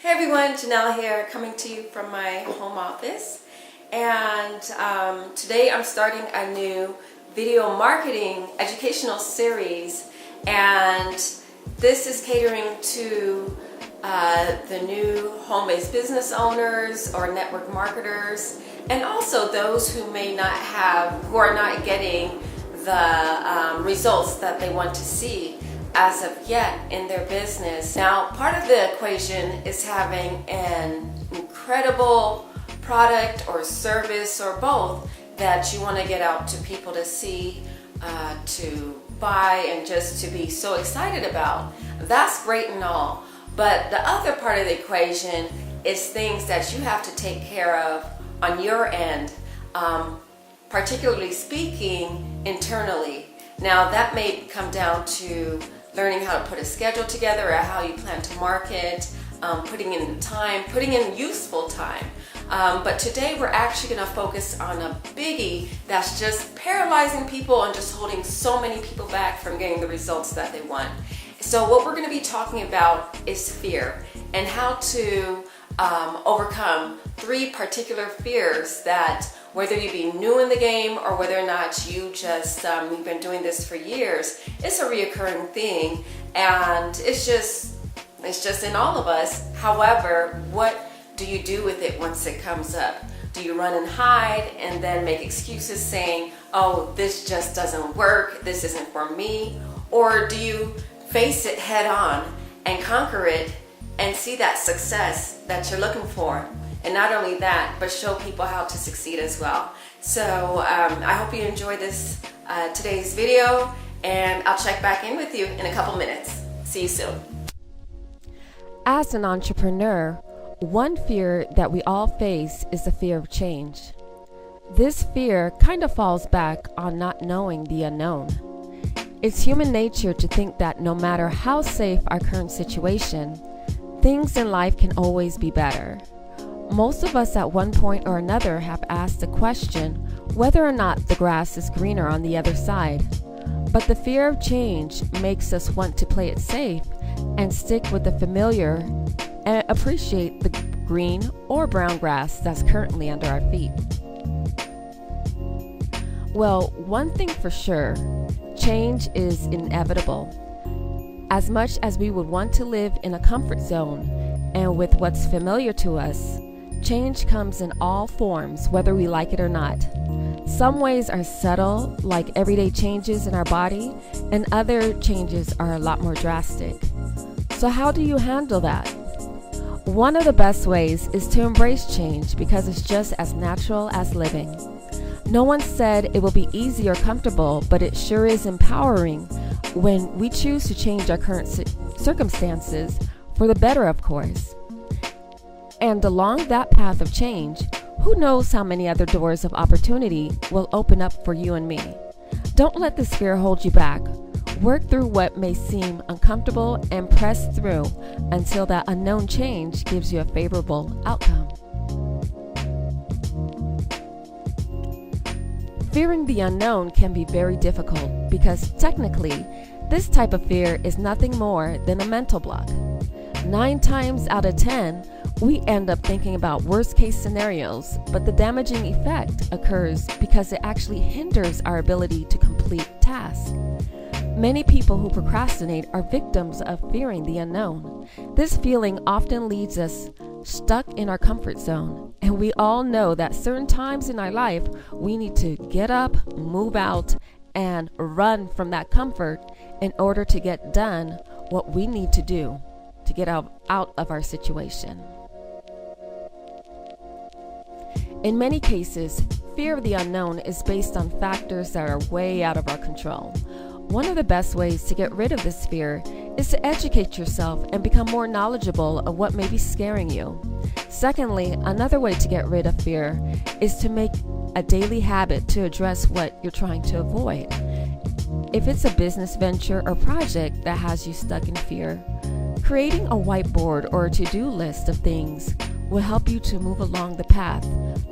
Hey everyone, Janelle here, coming to you from my home office. And today I'm starting a new video marketing educational series, and this is catering to the new home-based business owners or network marketers, and also those who are not getting the results that they want to see as of yet in their business. Now, part of the equation is having an incredible product or service or both that you want to get out to people to see, to buy, and just to be so excited about. That's great and all, but the other part of the equation is things that you have to take care of on your end, particularly speaking internally. Now, that may come down to learning how to put a schedule together or how you plan to market, putting in time, putting in useful time. But today we're actually going to focus on a biggie that's just paralyzing people and just holding so many people back from getting the results that they want. So what we're going to be talking about is fear, and how to overcome 3 particular fears that, whether you be new in the game or whether or not you've been doing this for years, it's a reoccurring thing, and it's just in all of us. However, what do you do with it once it comes up? Do you run and hide and then make excuses saying, oh, this just doesn't work, this isn't for me? Or do you face it head on and conquer it and see that success that you're looking for? And not only that, but show people how to succeed as well. So I hope you enjoy today's video, and I'll check back in with you in a couple minutes. See you soon. As an entrepreneur, one fear that we all face is the fear of change. This fear kind of falls back on not knowing the unknown. It's human nature to think that no matter how safe our current situation, things in life can always be better. Most of us at one point or another have asked the question whether or not the grass is greener on the other side. But the fear of change makes us want to play it safe and stick with the familiar and appreciate the green or brown grass that's currently under our feet. Well, one thing for sure, change is inevitable. As much as we would want to live in a comfort zone and with what's familiar to us, change comes in all forms, whether we like it or not. Some ways are subtle, like everyday changes in our body, and other changes are a lot more drastic. So how do you handle that? One of the best ways is to embrace change, because it's just as natural as living. No one said it will be easy or comfortable, but it sure is empowering when we choose to change our current circumstances for the better, of course. And along that path of change, who knows how many other doors of opportunity will open up for you and me. Don't let this fear hold you back. Work through what may seem uncomfortable and press through until that unknown change gives you a favorable outcome. Fearing the unknown can be very difficult because technically, this type of fear is nothing more than a mental block. 9 times out of 10, we end up thinking about worst case scenarios, but the damaging effect occurs because it actually hinders our ability to complete tasks. Many people who procrastinate are victims of fearing the unknown. This feeling often leaves us stuck in our comfort zone, and we all know that certain times in our life we need to get up, move out, and run from that comfort in order to get done what we need to do to get out of our situation. In many cases, fear of the unknown is based on factors that are way out of our control. One of the best ways to get rid of this fear is to educate yourself and become more knowledgeable of what may be scaring you. Secondly, another way to get rid of fear is to make a daily habit to address what you're trying to avoid. If it's a business venture or project that has you stuck in fear, creating a whiteboard or a to-do list of things will help you to move along the path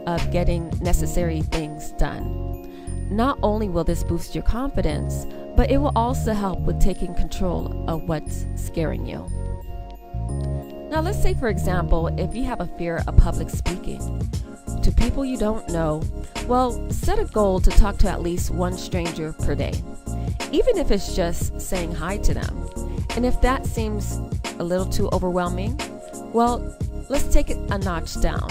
of getting necessary things done. Not only will this boost your confidence, but it will also help with taking control of what's scaring you. Now, let's say, for example, if you have a fear of public speaking to people you don't know, well, set a goal to talk to at least one stranger per day, even if it's just saying hi to them. And if that seems a little too overwhelming, well, let's take it a notch down.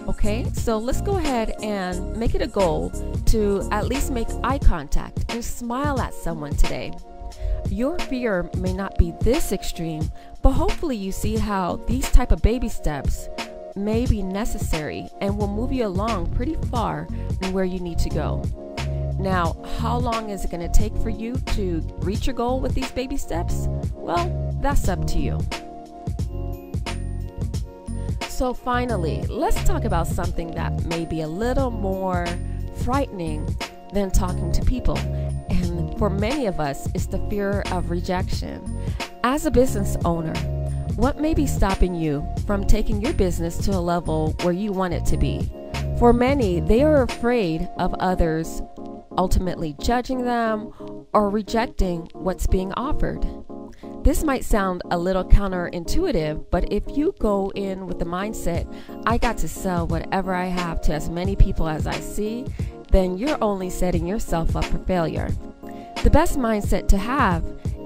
Okay, so let's go ahead and make it a goal to at least make eye contact and smile at someone today. Your fear may not be this extreme, but hopefully you see how these type of baby steps may be necessary and will move you along pretty far in where you need to go. Now, how long is it going to take for you to reach your goal with these baby steps? Well, that's up to you. So finally, let's talk about something that may be a little more frightening than talking to people. And for many of us, it's the fear of rejection. As a business owner, what may be stopping you from taking your business to a level where you want it to be? For many, they are afraid of others ultimately judging them or rejecting what's being offered. This might sound a little counterintuitive, but if you go in with the mindset, I got to sell whatever I have to as many people as I see, then you're only setting yourself up for failure. The best mindset to have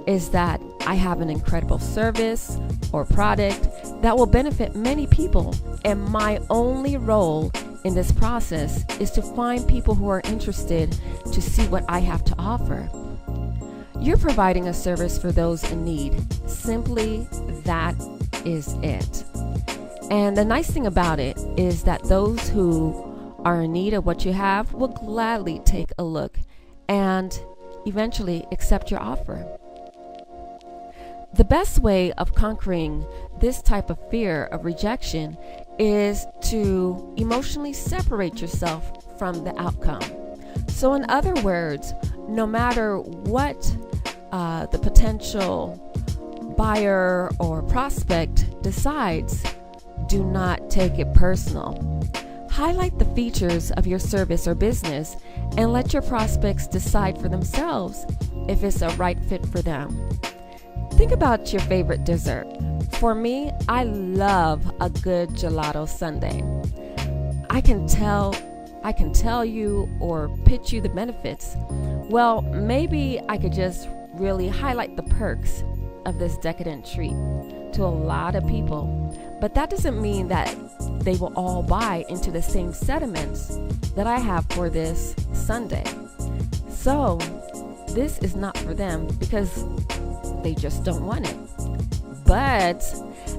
is that I have an incredible service or product that will benefit many people, and my only role in this process is to find people who are interested to see what I have to offer. You're providing a service for those in need. Simply, that is it. And the nice thing about it is that those who are in need of what you have will gladly take a look and eventually accept your offer. The best way of conquering this type of fear of rejection is to emotionally separate yourself from the outcome. So in other words, no matter what the potential buyer or prospect decides, do not take it personal. Highlight the features of your service or business and let your prospects decide for themselves if it's a right fit for them. Think about your favorite dessert. For me, I love a good gelato sundae. I can tell you or pitch you the benefits. Well, maybe I could just really highlight the perks of this decadent treat to a lot of people. But that doesn't mean that they will all buy into the same sentiments that I have for this sundae. So this is not for them because they just don't want it. But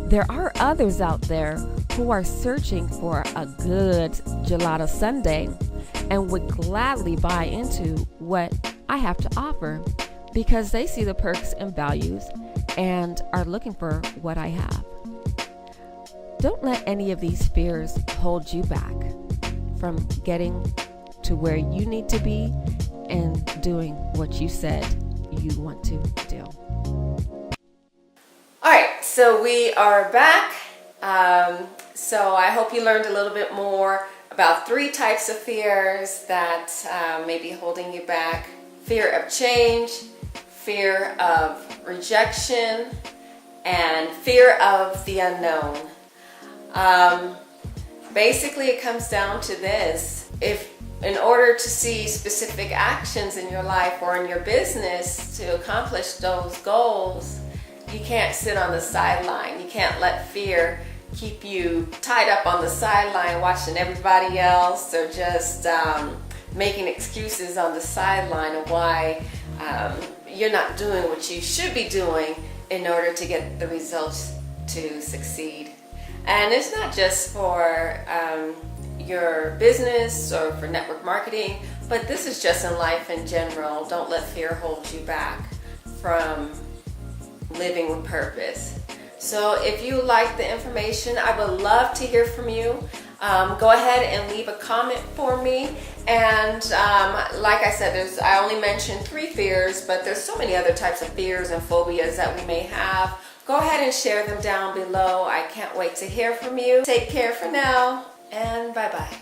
there are others out there who are searching for a good gelato sundae and would gladly buy into what I have to offer because they see the perks and values and are looking for what I have. Don't let any of these fears hold you back from getting to where you need to be and doing what you said you want to do. All right, so we are back. So I hope you learned a little bit more about 3 types of fears that may be holding you back. Fear of change, fear of rejection, and fear of the unknown. Basically, it comes down to this. If in order to see specific actions in your life or in your business to accomplish those goals, you can't sit on the sideline. You can't let fear keep you tied up on the sideline watching everybody else or just making excuses on the sideline of why you're not doing what you should be doing in order to get the results to succeed. And it's not just for your business or for network marketing, but this is just in life in general. Don't let fear hold you back from living with purpose. So if you like the information, I would love to hear from you. Go ahead and leave a comment for me. And like I said, I only mentioned 3 fears, but there's so many other types of fears and phobias that we may have. Go ahead and share them down below. I can't wait to hear from you. Take care for now, and bye-bye.